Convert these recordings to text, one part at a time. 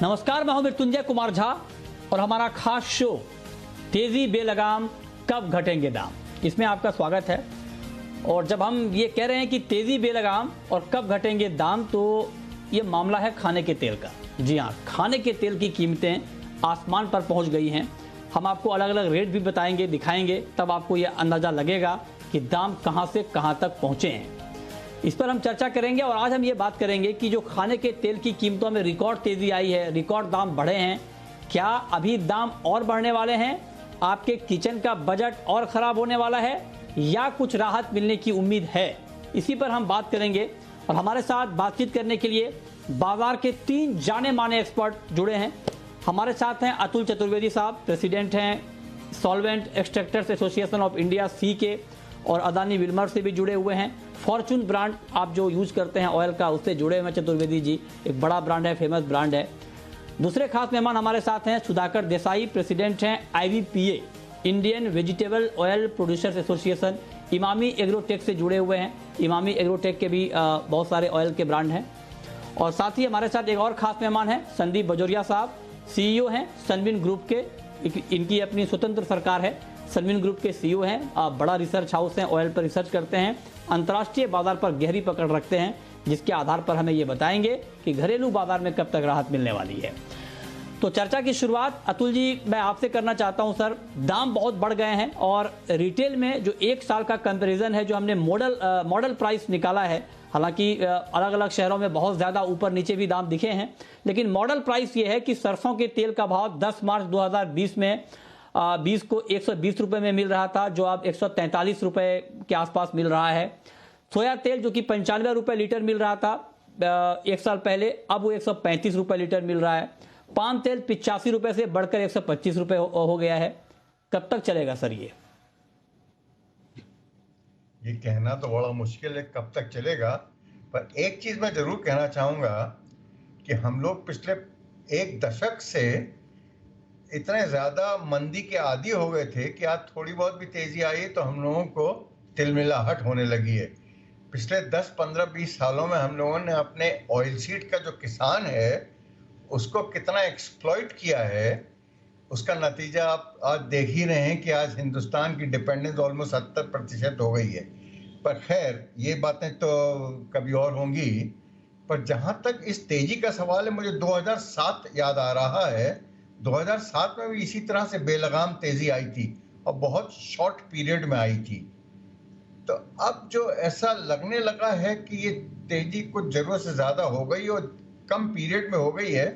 नमस्कार, मैं हूं मृत्युंजय कुमार झा और हमारा खास शो तेजी बेलगाम कब घटेंगे दाम, इसमें आपका स्वागत है। और जब हम ये कह रहे हैं कि तेजी बेलगाम और कब घटेंगे दाम, तो ये मामला है खाने के तेल का। जी हाँ, खाने के तेल की कीमतें आसमान पर पहुंच गई हैं। हम आपको अलग अलग रेट भी बताएंगे, दिखाएंगे, तब आपको यह अंदाज़ा लगेगा कि दाम कहां से कहां तक पहुंचे हैं। इस पर हम चर्चा करेंगे और आज हम ये बात करेंगे कि जो खाने के तेल की कीमतों में रिकॉर्ड तेजी आई है, रिकॉर्ड दाम बढ़े हैं, क्या अभी दाम और बढ़ने वाले हैं? आपके किचन का बजट और ख़राब होने वाला है या कुछ राहत मिलने की उम्मीद है? इसी पर हम बात करेंगे और हमारे साथ बातचीत करने के लिए बाजार के 3 जाने माने एक्सपर्ट जुड़े हैं। हमारे साथ हैं अतुल चतुर्वेदी साहब, प्रेसिडेंट हैं solvent extractors association of India C के, और अदानी विल्मर से भी जुड़े हुए हैं। फॉर्चून ब्रांड आप जो यूज़ करते हैं ऑयल का, उससे जुड़े हुए हैं चतुर्वेदी जी। एक बड़ा ब्रांड है, फेमस ब्रांड है। दूसरे खास मेहमान हमारे साथ हैं सुधाकर देसाई, प्रेसिडेंट हैं IVPA Indian vegetable oil producers association, Emami agrotech से जुड़े हुए हैं। इमामी एग्रोटेक के भी बहुत सारे ऑयल के ब्रांड हैं। और साथ ही हमारे साथ एक और खास मेहमान हैं संदीप बजोरिया साहब, CEO हैं सनविन ग्रुप के। इनकी अपनी स्वतंत्र सरकार है। सनविन ग्रुप के CEO हैं, बड़ा रिसर्च हाउस हैं, ऑयल पर रिसर्च करते हैं, अंतर्राष्ट्रीय बाजार पर गहरी पकड़ रखते हैं, जिसके आधार पर हमें ये बताएंगे कि घरेलू बाजार में कब तक राहत मिलने वाली है। तो चर्चा की शुरुआत अतुल जी मैं आपसे करना चाहता हूं। सर, दाम बहुत बढ़ गए हैं और रिटेल में जो 1 साल का कंपैरिजन है, जो हमने मॉडल प्राइस निकाला है, हालांकि अलग अलग शहरों में बहुत ज़्यादा ऊपर नीचे भी दाम दिखे हैं, लेकिन मॉडल प्राइस ये है कि सरसों के तेल का भाव 10 मार्च 2020 में 20 को 120 रुपये में मिल रहा था, जो अब 143 रुपये के आसपास मिल रहा है। सोया तेल जो कि 95 रुपये लीटर मिल रहा था 1 साल पहले, अब वो 135 रुपये लीटर मिल रहा है। पाम तेल 85 रुपये से बढ़कर 125 रुपये हो गया है। कब तक चलेगा सर ये कहना तो बड़ा मुश्किल है कब तक चलेगा, पर एक चीज मैं जरूर कहना चाहूंगा कि हम लोग पिछले 1 दशक से इतने ज्यादा मंदी के आदी हो गए थे कि आज थोड़ी बहुत भी तेजी आई तो हम लोगों को तिलमिलाहट होने लगी है। पिछले 10, 15, 20 सालों में हम लोगों ने अपने ऑयल सीड का जो किसान है उसको कितना एक्सप्लॉइट किया है, उसका नतीजा आप आज देख ही रहे हैं कि आज हिंदुस्तान की डिपेंडेंस ऑलमोस्ट 70% हो गई है। पर खैर ये बातें तो कभी और होंगी। पर जहां तक इस तेजी का सवाल है, मुझे 2007 याद आ रहा है। 2007 में भी इसी तरह से बेलगाम तेजी आई थी और बहुत शॉर्ट पीरियड में आई थी। तो अब जो ऐसा लगने लगा है कि ये तेजी कुछ जरूरत से ज्यादा हो गई और कम पीरियड में हो गई है,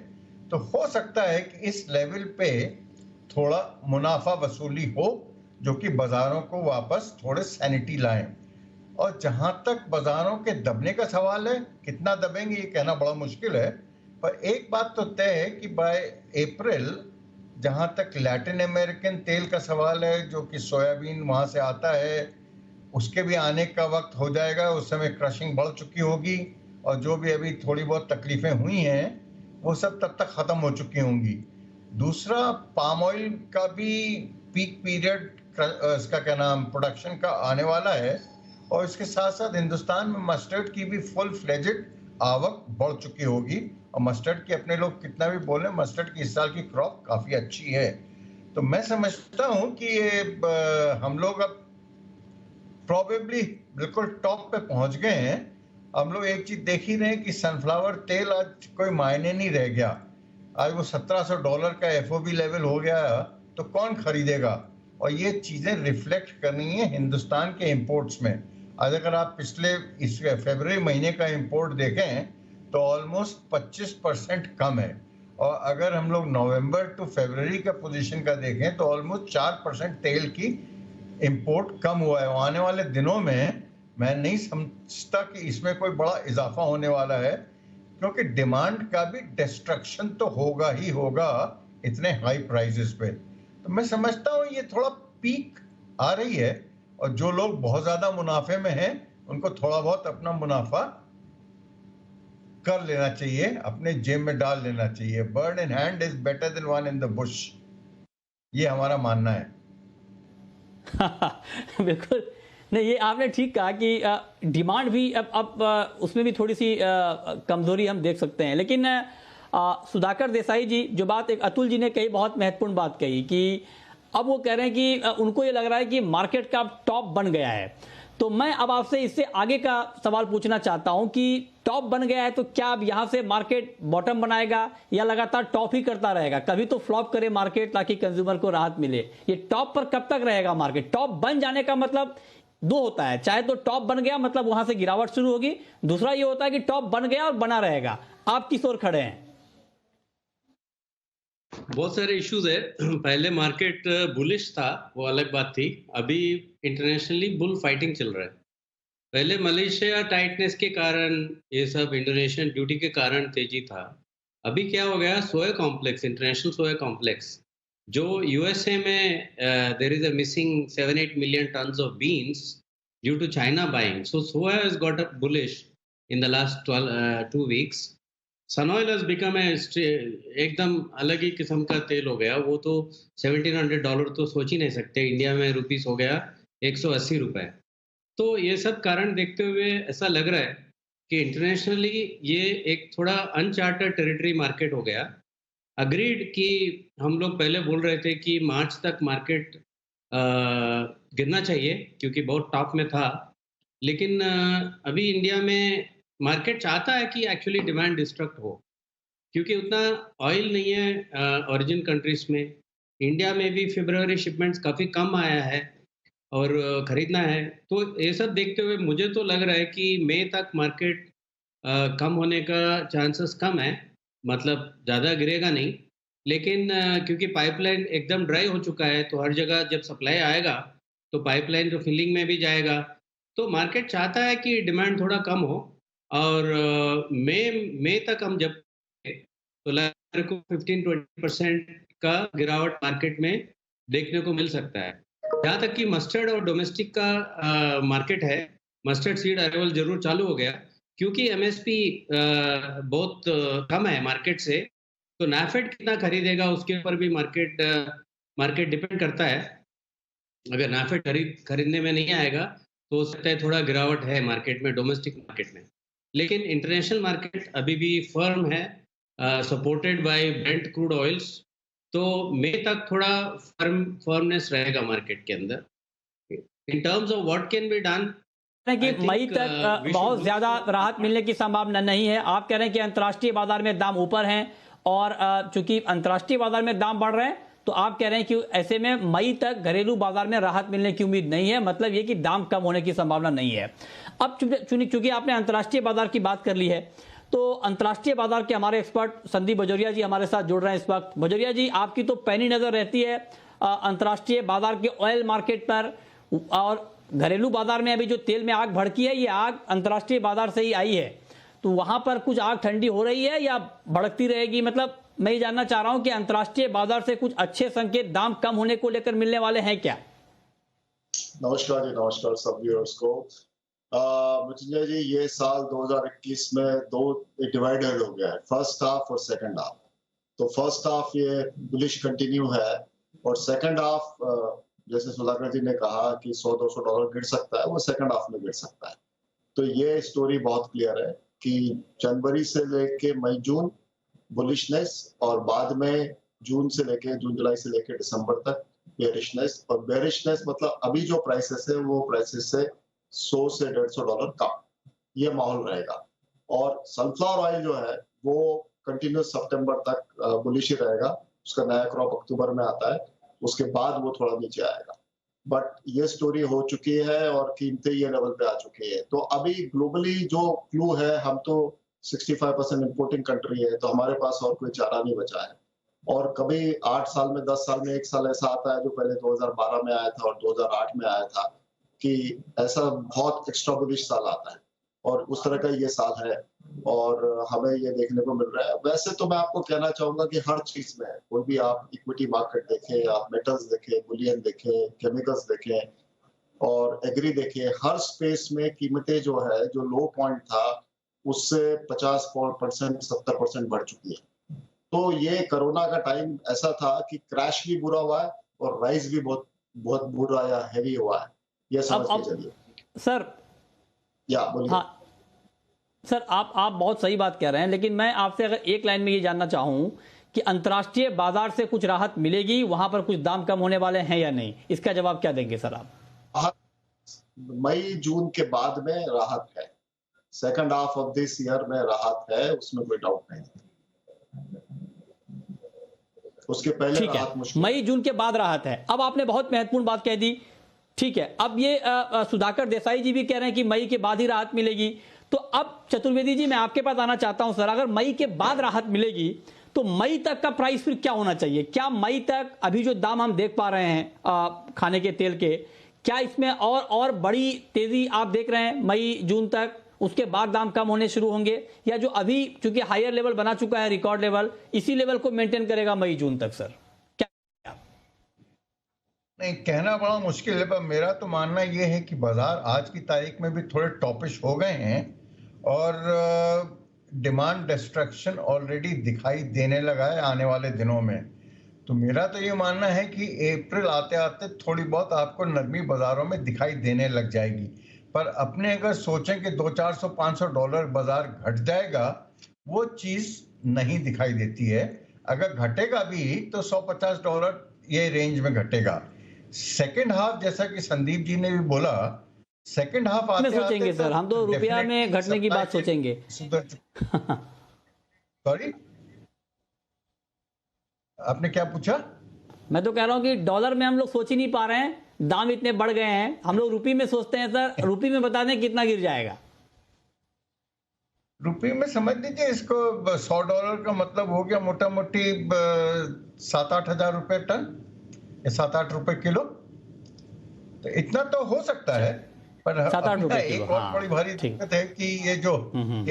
तो हो सकता है कि इस लेवल पे थोड़ा मुनाफा वसूली हो, जो कि बाजारों को वापस थोड़े सैनिटी लाएं। और जहां तक बाजारों के दबने का सवाल है, कितना दबेंगे ये कहना बड़ा मुश्किल है, पर एक बात तो तय है कि बाय अप्रैल, जहां तक लैटिन अमेरिकन तेल का सवाल है, जो कि सोयाबीन वहां से आता है, उसके भी आने का वक्त हो जाएगा। उस समय क्रशिंग बढ़ चुकी होगी और जो भी अभी थोड़ी बहुत तकलीफें हुई हैं वो सब तब तक खत्म हो चुकी होंगी। दूसरा, पाम ऑयल का भी पीक पीरियड इसका क्या नाम प्रोडक्शन का आने वाला है, और इसके साथ साथ हिंदुस्तान में मस्टर्ड की भी फुल फ्लेजेड आवक बढ़ चुकी होगी। और मस्टर्ड की अपने लोग कितना भी बोले, मस्टर्ड की इस साल की क्रॉप काफी अच्छी है। तो मैं समझता हूं कि ये हम लोग अब प्रोबेबली बिल्कुल टॉप पे पहुंच गए हैं। हम लोग एक चीज देख ही रहे हैं कि सनफ्लावर तेल आज कोई मायने नहीं रह गया। आज वो $1700 का FOB लेवल हो गया, तो कौन खरीदेगा? और ये चीजें रिफ्लेक्ट करनी है हिंदुस्तान के इंपोर्ट्स में। आज अगर आप पिछले इस फरवरी महीने का इंपोर्ट देखें तो ऑलमोस्ट 25% कम है, और अगर हम लोग नवंबर टू फरवरी का पोजीशन का देखें तो ऑलमोस्ट 4% तेल की इंपोर्ट कम हुआ है। आने वाले दिनों में मैं नहीं समझता कि इसमें कोई बड़ा इजाफा होने वाला है, क्योंकि डिमांड का भी डिस्ट्रक्शन तो होगा ही होगा इतने हाई प्राइसेस पे। तो मैं समझता हूँ ये थोड़ा पीक आ रही है, और जो लोग बहुत ज्यादा मुनाफे में हैं उनको थोड़ा बहुत अपना मुनाफा कर लेना चाहिए, अपने जेब में डाल लेना चाहिए। Bird in hand is better than one in the Bush, ये हमारा मानना है। बिल्कुल नहीं, ये आपने ठीक कहा कि डिमांड भी अब उसमें भी थोड़ी सी कमजोरी हम देख सकते हैं। लेकिन सुधाकर देसाई जी, जो बात एक अतुल जी ने कही, बहुत महत्वपूर्ण बात कही कि अब वो कह रहे हैं कि उनको ये लग रहा है कि मार्केट का टॉप बन गया है। तो मैं अब आपसे इससे आगे का सवाल पूछना चाहता हूं कि टॉप बन गया है तो क्या अब यहां से मार्केट बॉटम बनाएगा या लगातार टॉप ही करता रहेगा? कभी तो फ्लॉप करे मार्केट ताकि कंज्यूमर को राहत मिले। ये टॉप पर कब तक रहेगा मार्केट? टॉप बन जाने का मतलब दो होता है, चाहे तो टॉप बन गया मतलब वहां से गिरावट शुरू होगी, दूसरा ये होता है कि टॉप बन गया और बना रहेगा। आप किस ओर खड़े हैं? बहुत सारे इश्यूज है। पहले मार्केट बुलिश था, वो अलग बात थी। अभी इंटरनेशनली बुल फाइटिंग चल रहा है। पहले मलेशिया टाइटनेस के कारण, ये सब इंडोनेशियन ड्यूटी के कारण तेजी था। अभी क्या हो गया, soya complex, international soya complex, जो यूएसए में there is a missing 7-8 million tons of beans due to China buying, so soya has got a bullish in the last 2 weeks. Sun oil has become एकदम अलग ही किस्म का तेल हो गया। वो तो $1700 तो सोच ही नहीं सकते, इंडिया में रुपीस हो गया 180 रुपए। तो ये सब कारण देखते हुए ऐसा लग रहा है कि इंटरनेशनली ये एक थोड़ा अनचार्टर्ड टेरिटरी मार्केट हो गया। अग्रीड कि हम लोग पहले बोल रहे थे कि मार्च तक मार्केट गिरना चाहिए क्योंकि बहुत टॉप में था, लेकिन अभी इंडिया में मार्केट चाहता है कि एक्चुअली डिमांड डिस्ट्रक्ट हो, क्योंकि उतना ऑयल नहीं है ओरिजिन कंट्रीज में। इंडिया में भी फरवरी शिपमेंट्स काफ़ी कम आया है और खरीदना है। तो ये सब देखते हुए मुझे तो लग रहा है कि मई तक मार्केट कम होने का चांसेस कम है, मतलब ज़्यादा गिरेगा नहीं। लेकिन क्योंकि पाइपलाइन एकदम ड्राई हो चुका है, तो हर जगह जब सप्लाई आएगा तो पाइपलाइन तो फिलिंग में भी जाएगा। तो मार्केट चाहता है कि डिमांड थोड़ा कम हो और मई तक हम जब तो मेरे को 15-20% का गिरावट मार्केट में देखने को मिल सकता है। जहाँ तक कि मस्टर्ड और डोमेस्टिक का मार्केट है, मस्टर्ड सीड अराइवल जरूर चालू हो गया क्योंकि एमएसपी बहुत कम है मार्केट से। तो नाफेड कितना खरीदेगा उसके ऊपर भी मार्केट डिपेंड करता है। अगर नाफेड खरीदने में नहीं आएगा तो हो सकता है थोड़ा गिरावट है मार्केट में, डोमेस्टिक मार्केट में। लेकिन इंटरनेशनल मार्केट अभी भी फर्म है, supported by Brent crude oils. तो मई तक थोड़ा फर्मनेस रहेगा मार्केट के अंदर। In terms of what can be done, कि मई तक बहुत ज्यादा राहत मिलने की संभावना नहीं है। आप कह रहे हैं कि अंतर्राष्ट्रीय बाजार में दाम ऊपर हैं और चूंकि अंतर्राष्ट्रीय बाजार में दाम बढ़ रहे हैं तो आप कह रहे हैं कि ऐसे में मई तक घरेलू बाजार में राहत मिलने की उम्मीद नहीं है, मतलब ये कि दाम कम होने की संभावना नहीं है। अब चूंकि आपने अंतर्राष्ट्रीय बाजार की बात कर ली है तो अंतर्राष्ट्रीय बाजार के हमारे एक्सपर्ट संदीप बजोरिया जी हमारे साथ जुड़ रहे हैं इस वक्त। बजोरिया जी, आपकी तो पैनी नजर रहती है अंतर्राष्ट्रीय बाजार के ऑयल मार्केट पर, और घरेलू बाजार में अभी जो तेल में आग भड़की है ये आग अंतर्राष्ट्रीय बाजार से ही आई है, तो वहां पर कुछ आग ठंडी हो रही है या भड़कती रहेगी? मतलब मैं ये जानना चाह रहा हूं कि अंतर्राष्ट्रीय बाजार से कुछ अच्छे संकेत दाम कम होने को लेकर मिलने वाले हैं क्या? नमस्कार जी, नमस्कार सब व्यूअर्स को। मृत्युंजय जी, ये साल 2021 में दो डिवाइडेड हो गया है, फर्स्ट हाफ और सेकंड हाफ। तो फर्स्ट हाफ ये बुलिश कंटिन्यू है और सेकंड हाफ जैसे सुधाकर जी ने कहा कि $100-200 गिर सकता है, वो सेकंड हाफ में गिर सकता है। तो ये स्टोरी बहुत क्लियर है कि जनवरी से लेके मई जून बुलिशनेस और बाद में जून जुलाई से लेके दिसंबर तक बेरिशनेस। और बेरिशनेस मतलब अभी जो प्राइसेस है वो प्राइसेस से $100 से $150 कम, ये माहौल रहेगा। और सनफ्लावर ऑयल जो है वो कंटिन्यूस सितंबर तक बुलिश ही रहेगा। उसका नया क्रॉप अक्टूबर में आता है, उसके बाद वो थोड़ा नीचे आएगा। बट ये स्टोरी हो चुकी है और कीमतें ये लेवल पे आ चुकी है। तो अभी ग्लोबली जो क्लू है, हम तो 65% इंपोर्टिंग कंट्री है, तो हमारे पास और कोई चारा नहीं बचा है। और कभी 8 साल में 10 साल में एक साल ऐसा आता है जो पहले 2012 में आया था और 2008 में आया था कि ऐसा बहुत एक्स्ट्रा बुलिश साल आता है, और उस तरह का ये साल है और हमें ये देखने को मिल रहा है। वैसे तो मैं आपको कहना चाहूंगा कि हर चीज में, कोई भी आप इक्विटी मार्केट देखें, आप मेटल्स देखें, बुलियन देखें, केमिकल्स देखें और एग्री देखें, हर स्पेस में कीमतें जो है, जो लो पॉइंट था उससे 50% 70% बढ़ चुकी है। तो ये कोरोना का टाइम ऐसा था कि क्रैश भी बुरा हुआ है और राइज भी बहुत बहुत बुरा या हैवी हुआ है, ये समझ के चलिए। सर, या बोलिए। हाँ, सर आप बहुत सही बात कह रहे हैं, लेकिन मैं आपसे अगर एक लाइन में ये जानना चाहूं कि अंतर्राष्ट्रीय बाजार से कुछ राहत मिलेगी, वहां पर कुछ दाम कम होने वाले हैं या नहीं, इसका जवाब क्या देंगे सर आप? मई जून के बाद में राहत है, second half of this year में राहत है, उसमें कोई डाउट नहीं। उसके पहले ठीक है, राहत मुश्किल। मई जून के बाद राहत है। अब आपने बहुत महत्वपूर्ण बात कह दी। ठीक है, अब ये सुधाकर देसाई जी भी कह रहे हैं कि मई के बाद ही राहत मिलेगी। तो अब चतुर्वेदी जी, मैं आपके पास आना चाहता हूं सर, अगर मई के बाद राहत मिलेगी तो मई तक का प्राइस फिर क्या होना चाहिए? क्या मई तक अभी जो दाम हम देख पा रहे हैं खाने के तेल के, क्या इसमें और बड़ी तेजी आप देख रहे हैं मई जून तक? उसके बाद दाम कम होने शुरू होंगे, या जो अभी चूंकि हायर लेवल बना चुका है, रिकॉर्ड लेवल, इसी लेवल को मेंटेन करेगा मई जून तक सर? क्या नहीं, कहना बड़ा मुश्किल है, पर मेरा तो मानना यह है कि बाजार आज की तारीख में भी थोड़े टॉपिश हो गए हैं और डिमांड डिस्ट्रक्शन ऑलरेडी दिखाई देने लगा है आने वाले दिनों में। तो मेरा तो ये मानना है कि अप्रैल आते आते थोड़ी बहुत आपको नरमी बाजारों में दिखाई देने लग जाएगी। पर अपने अगर सोचें कि $200-400 बाजार घट जाएगा, वो चीज नहीं दिखाई देती है। अगर घटेगा भी तो $150 ये रेंज में घटेगा। सेकंड हाफ, जैसा कि संदीप जी ने भी बोला, सेकंड हाफ आते सोचेंगे सर, हम तो रुपया में घटने की बात सोचेंगे। सॉरी, आपने क्या पूछा? मैं तो कह रहा हूं कि डॉलर में हम लोग सोच ही नहीं पा रहे हैं, दाम इतने बढ़ गए हैं। हम लोग रुपये में सोचते हैं सर, रुपये में बता दें कितना गिर जाएगा? रुपये में समझ लीजिए इसको, $100 का मतलब हो गया मोटा मोटी 7-8 हजार रुपए टन या 7-8 रुपए किलो। तो इतना तो हो सकता है, पर 7-8 रुपए किलो। एक और बड़ी भारी दिक्कत है कि ये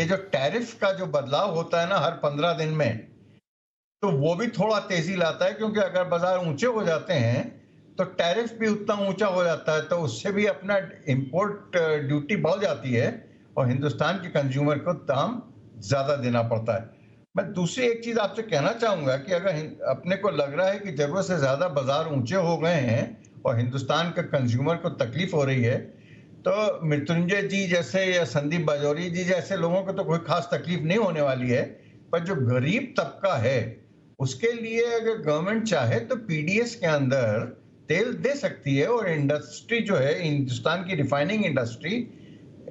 जो टैरिफ का जो बदलाव होता है ना हर 15 दिन में, तो वो भी थोड़ा तेजी लाता है, क्योंकि अगर बाजार ऊंचे हो जाते हैं तो टैरिफ भी उतना ऊंचा हो जाता है, तो उससे भी अपना इंपोर्ट ड्यूटी बढ़ जाती है और हिंदुस्तान के कंज्यूमर को दाम ज्यादा देना पड़ता है। मैं दूसरी एक चीज आपसे कहना चाहूंगा कि अगर अपने को लग रहा है कि जरूरत से ज्यादा बाजार ऊंचे हो गए हैं और हिंदुस्तान के कंज्यूमर को तकलीफ हो रही है, तो मृत्युंजय जी जैसे या संदीप बाजौरी जी जैसे लोगों को तो कोई खास तकलीफ नहीं होने वाली है, पर जो गरीब तबका है उसके लिए अगर गवर्नमेंट चाहे तो पीडीएस के अंदर तेल दे सकती है, और इंडस्ट्री जो है, हिंदुस्तान की refining industry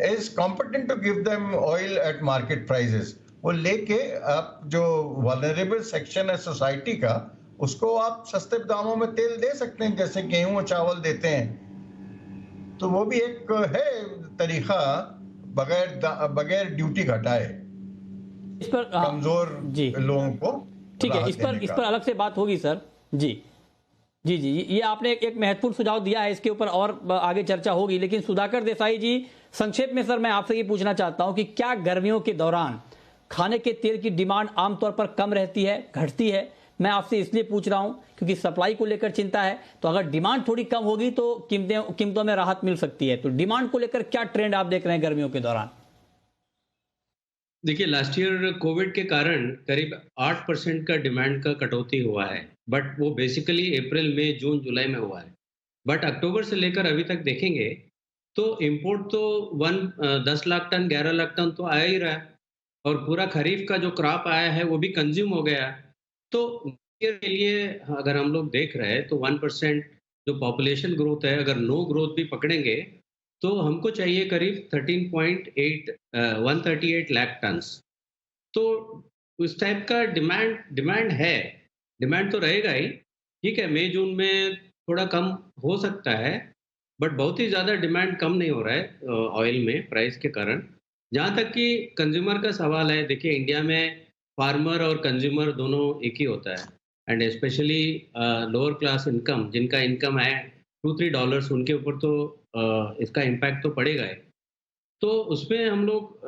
is competent to give them oil at market prices. वो लेके आप जो वल्नरेबल सेक्शन है सोसाइटी का, उसको आप सस्ते दामों में तेल दे सकते हैं, जैसे गेहूं और चावल देते हैं। तो वो भी एक है तरीका, बगैर ड्यूटी घटाए इस पर कमजोर लोगों को। ठीक है, इस पर अलग से बात होगी सर। जी जी जी, ये आपने एक महत्वपूर्ण सुझाव दिया है, इसके ऊपर और आगे चर्चा होगी। लेकिन सुधाकर देसाई जी, संक्षेप में सर मैं आपसे ये पूछना चाहता हूं कि क्या गर्मियों के दौरान खाने के तेल की डिमांड आमतौर पर कम रहती है, घटती है? मैं आपसे इसलिए पूछ रहा हूं क्योंकि सप्लाई को लेकर चिंता है। तो अगर डिमांड थोड़ी कम होगी तो कीमतों में राहत मिल सकती है। तो डिमांड को लेकर क्या ट्रेंड आप देख रहे हैं गर्मियों के दौरान? देखिए, लास्ट ईयर कोविड के कारण करीब 8% का डिमांड का कटौती हुआ है, बट वो बेसिकली अप्रैल मई जून जुलाई में हुआ है। बट अक्टूबर से लेकर अभी तक देखेंगे तो इंपोर्ट तो 10 लाख टन 11 लाख टन तो आया ही रहा है, और पूरा खरीफ का जो क्रॉप आया है वो भी कंज्यूम हो गया। तो के लिए अगर हम लोग देख रहे हैं तो 1% जो पॉपुलेशन ग्रोथ है, अगर नो ग्रोथ भी पकड़ेंगे तो हमको चाहिए करीब 138 लाख टन्स। तो उस टाइप का डिमांड है, डिमांड तो रहेगा ही। ठीक है, मई जून में थोड़ा कम हो सकता है, बट बहुत ही ज़्यादा डिमांड कम नहीं हो रहा है ऑयल में प्राइस के कारण। जहाँ तक कि कंज्यूमर का सवाल है, देखिए इंडिया में फार्मर और कंज्यूमर दोनों एक ही होता है, and specially lower class income, जिनका इनकम है $2-3, उनके ऊपर तो इसका इम्पैक्ट तो पड़ेगा ही। तो उसमें हम लोग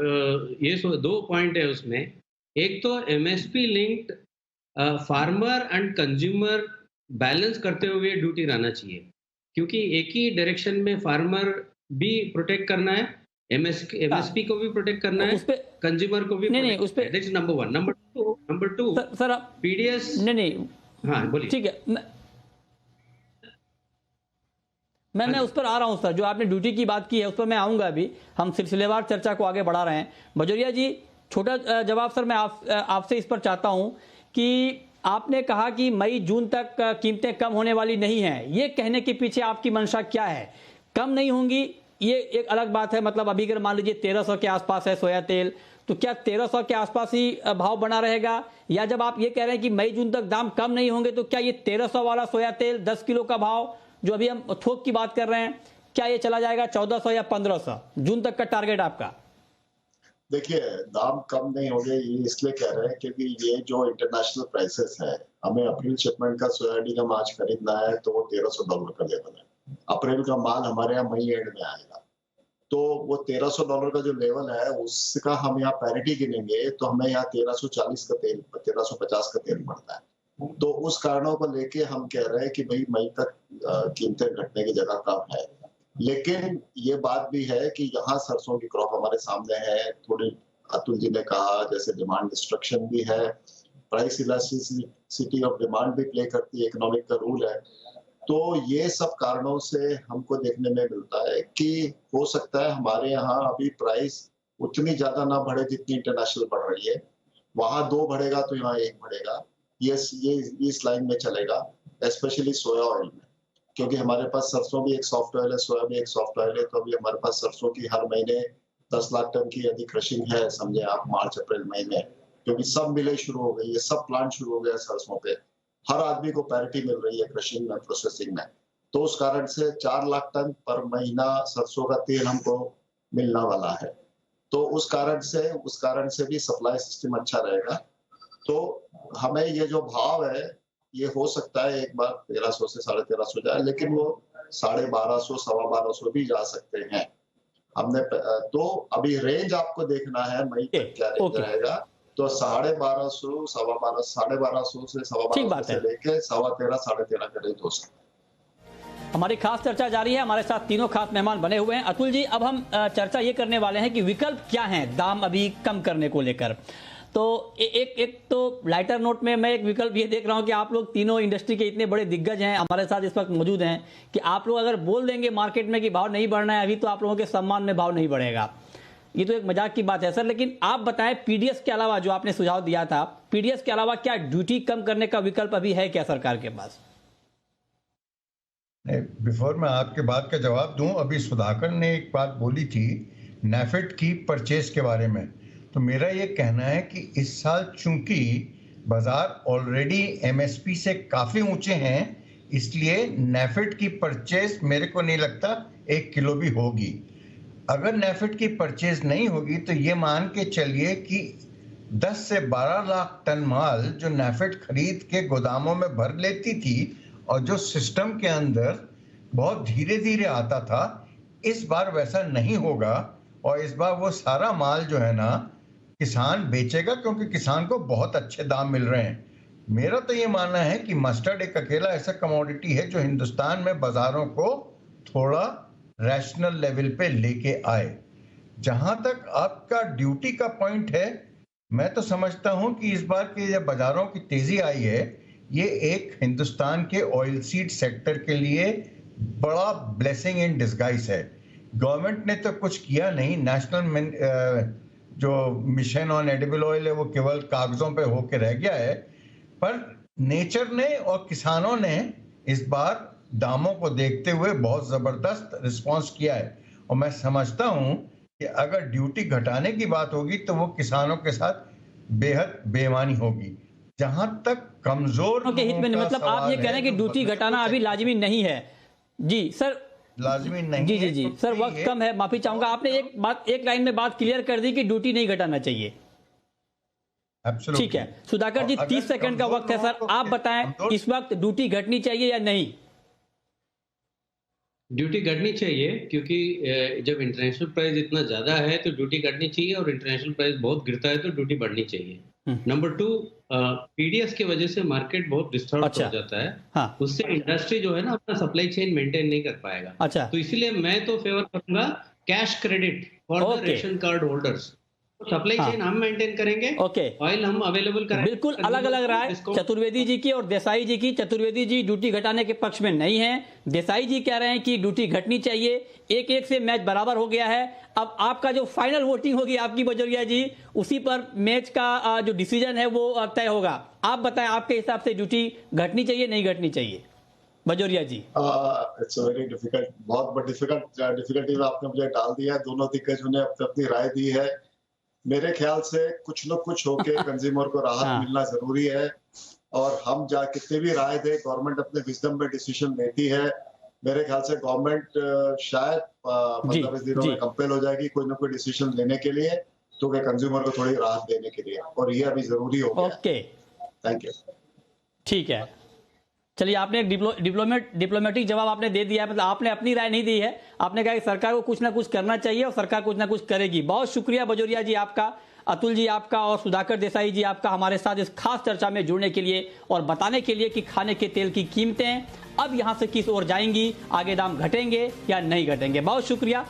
ये 2 पॉइंट है उसमें। एक तो MSP linked farmer and consumer balance करते हुए ड्यूटी रहना चाहिए, क्योंकि एक ही डायरेक्शन में फार्मर भी प्रोटेक्ट करना है, एमएसपी को भी प्रोटेक्ट करना है, कंज्यूमर को भी। नहीं, उस पे that's number 1। Number 2 sir PDS. नहीं, हाँ बोलिए। ठीक है, मैं उस पर आ रहा हूं सर, जो आपने ड्यूटी की बात की है उस पर मैं आऊंगा। अभी हम सिलसिलेवार चर्चा को आगे बढ़ा रहे हैं। बजोरिया जी, छोटा जवाब सर मैं आपसे इस पर चाहता हूं कि आपने कहा कि मई जून तक कीमतें कम होने वाली नहीं हैं। ये कहने के पीछे आपकी मंशा क्या है? कम नहीं होंगी ये एक अलग बात है, मतलब अभी अगर मान लीजिए 1300 के आसपास है सोया तेल, तो क्या 1300 के आसपास ही भाव बना रहेगा? या जब आप ये कह रहे हैं कि मई जून तक दाम कम नहीं होंगे, तो क्या ये 1300 वाला सोया तेल 10 किलो का भाव जो अभी हम थोक की बात कर रहे हैं, क्या ये चला जाएगा 1400 या 1500 जून तक का टारगेट आपका? देखिए, दाम कम नहीं होंगे ये इसलिए कह रहे हैं क्योंकि ये जो इंटरनेशनल प्राइसेस है, हमें अप्रैल शिपमेंट का सोयाबीन आज खरीदना है तो वो $1300 का लेवल है। अप्रैल का माल हमारे यहाँ मई एंड में आएगा, तो वो $1300 का जो लेवल है उसका हम यहाँ पैरिटी गिनेंगे तो हमें यहाँ 1340 का तेल 1350 का तेल पड़ता है। तो उस कारणों को लेके हम कह रहे हैं कि भाई मई तक कीमतें घटने की जगह कम है। लेकिन ये बात भी है कि यहाँ सरसों की क्रॉप हमारे सामने है, थोड़ी अतुल जी ने कहा जैसे डिमांड डिस्ट्रक्शन भी है, प्राइस इलास्टिसिटी ऑफ डिमांड भी प्ले करती है, इकोनॉमिक का रूल है। तो ये सब कारणों से हमको देखने में मिलता है कि हो सकता है हमारे यहाँ अभी प्राइस उतनी ज्यादा ना बढ़े जितनी इंटरनेशनल बढ़ रही है। वहां 2 बढ़ेगा तो यहाँ 1 बढ़ेगा, ये इस लाइन में चलेगा, स्पेशली सोया ऑयल में, क्योंकि हमारे पास सरसों भी एक सॉफ्ट ऑयल है, सोया भी एक सॉफ्ट ऑयल है। तो अभी हमारे पास सरसों की हर महीने 10 लाख टन की यदि क्रशिंग है, समझे आप, मार्च अप्रैल मई में, क्योंकि सब मिलें शुरू हो गई है, सब प्लांट शुरू हो गए सरसों पे, हर आदमी को पैरिटी मिल रही है क्रशिंग में, प्रोसेसिंग में। तो उस कारण से 4 लाख टन पर महीना सरसों का तेल हमको मिलने वाला है। तो उस कारण से भी सप्लाई सिस्टम अच्छा रहेगा। तो हमें ये जो भाव है ये हो सकता है एक बार 1300 से 1350 जाए, लेकिन वो 1250 1250 भी जा सकते हैं। हमने तो अभी रेंज आपको देखना है मई तक क्या रेंज रहेगा, तो 1250 1250 से 1250 से लेके 13.5 13.5 का रेंज हो सकता है। हमारी खास चर्चा जारी है, हमारे साथ तीनों खास मेहमान बने हुए हैं। अतुल जी, अब हम चर्चा ये करने वाले हैं कि विकल्प क्या हैं दाम अभी कम करने को लेकर। तो एक तो लाइटर नोट में मैं एक विकल्प ये देख रहा हूं कि आप लोग तीनों इंडस्ट्री के इतने बड़े दिग्गज हैं, हमारे साथ इस वक्त मौजूद हैं, कि आप लोग अगर बोल देंगे मार्केट में कि भाव नहीं बढ़ना है अभी, तो आप लोगों के सम्मान में भाव नहीं बढ़ेगा। ये तो एक मजाक की बात है सर, लेकिन आप बताएं पीडीएस के अलावा, जो आपने सुझाव दिया था, पीडीएस के अलावा क्या ड्यूटी कम करने का विकल्प अभी है क्या सरकार के पास? बिफोर मैं आपके बात का जवाब दूं, अभी सुधाकर ने एक बात बोली थी नेफेड की परचेज के बारे में। तो मेरा ये कहना है कि इस साल चूंकि बाजार ऑलरेडी एमएसपी से काफी ऊंचे हैं, इसलिए नेफेड की परचेज मेरे को नहीं लगता 1 किलो भी होगी। अगर नेफेड की परचेज नहीं होगी तो ये मान के चलिए कि 10 से 12 लाख टन माल जो नेफेड खरीद के गोदामों में भर लेती थी और जो सिस्टम के अंदर बहुत धीरे धीरे आता था, इस बार वैसा नहीं होगा। और इस बार वो सारा माल जो है ना किसान बेचेगा, क्योंकि किसान को बहुत अच्छे दाम मिल रहे हैं। मेरा तो ये मानना है कि मस्टर्ड एक अकेला ऐसा कमोडिटी है जो हिंदुस्तान में बाजारों को थोड़ा रैशनल लेवल पे लेके आए। जहां तक आपका ड्यूटी का पॉइंट है, मैं तो समझता हूं कि इस बार की जब बाजारों की तेजी आई है, ये एक हिंदुस्तान के ऑयल सीड सेक्टर के लिए बड़ा ब्लेसिंग इन डिस्गाइज है। गवर्नमेंट ने तो कुछ किया नहीं, नेशनल जो मिशन ऑन एडिबल ऑयल है वो केवल कागजों पे होके रह गया है, पर नेचर ने और किसानों ने इस बार दामों को देखते हुए बहुत जबरदस्त रिस्पांस किया है। और मैं समझता हूं कि अगर ड्यूटी घटाने की बात होगी तो वो किसानों के साथ बेहद बेईमानी होगी। जहां तक कमजोर के हित में, मतलब आप ये कह रहे हैं कि ड्यूटी घटाना अभी लाजमी नहीं है? जी सर, लाजमी नहीं जी है, जी जी सर, वक्त कम है, माफी चाहूंगा। आपने एक लाइन में बात क्लियर कर दी कि ड्यूटी नहीं घटाना चाहिए। ठीक है सुधाकर जी, 30 सेकंड का वक्त है सर, आप बताएं इस वक्त ड्यूटी घटनी चाहिए या नहीं? ड्यूटी घटनी चाहिए, क्योंकि जब इंटरनेशनल प्राइस इतना ज्यादा है तो ड्यूटी घटनी चाहिए, और इंटरनेशनल प्राइस बहुत गिरता है तो ड्यूटी बढ़नी चाहिए। नंबर 2, पीडीएस की वजह से मार्केट बहुत डिस्टर्ब हो जाता है। हाँ। उससे इंडस्ट्री जो है ना अपना सप्लाई चेन मेंटेन नहीं कर पाएगा। अच्छा। तो इसीलिए मैं तो फेवर करूंगा cash credit for the ration card holders. Supply हाँ। चेन हम मेंटेन करेंगे, ओके, ऑयल हम अवेलेबल कराएंगे। बिल्कुल अलग अलग राय चतुर्वेदी जी की और देसाई जी की। चतुर्वेदी जी ड्यूटी घटाने के पक्ष में नहीं है, देसाई जी कह रहे हैं कि ड्यूटी घटनी चाहिए। एक एक से मैच बराबर हो गया है। अब आपका जो फाइनल वोटिंग होगी आपकी बजोरिया जी, उसी पर मैच का जो डिसीजन है वो तय होगा। आप बताएं, आपके हिसाब से ड्यूटी घटनी चाहिए नहीं घटनी चाहिए, बजोरिया जी? इट्स वेरी डिफिकल्ट, बहुत डिफिकल्टी में आपने मुझे डाल दिया है। दोनों दिग्गजों ने अपनी अपनी राय दी है। मेरे ख्याल से कुछ न कुछ होके कंज्यूमर को राहत हाँ। मिलना जरूरी है, और हम कितने भी राय दे, गवर्नमेंट अपने विजडम में डिसीजन लेती है। मेरे ख्याल से गवर्नमेंट शायद 15-20 दिनों जी। में कंपेल हो जाएगी कोई ना कोई डिसीजन लेने के लिए, तो कि कंज्यूमर को थोड़ी राहत देने के लिए, और ये अभी जरूरी हो गया। Okay, thank you. ठीक है, चलिए, आपने एक डिप्लोमेटिक जवाब आपने दे दिया है। मतलब आपने अपनी राय नहीं दी है, आपने कहा कि सरकार को कुछ ना कुछ करना चाहिए और सरकार कुछ ना कुछ करेगी। बहुत शुक्रिया बजोरिया जी आपका, अतुल जी आपका, और सुधाकर देसाई जी आपका हमारे साथ इस खास चर्चा में जुड़ने के लिए और बताने के लिए कि खाने के तेल की कीमतें अब यहां से किस ओर जाएंगी, आगे दाम घटेंगे या नहीं घटेंगे। बहुत शुक्रिया।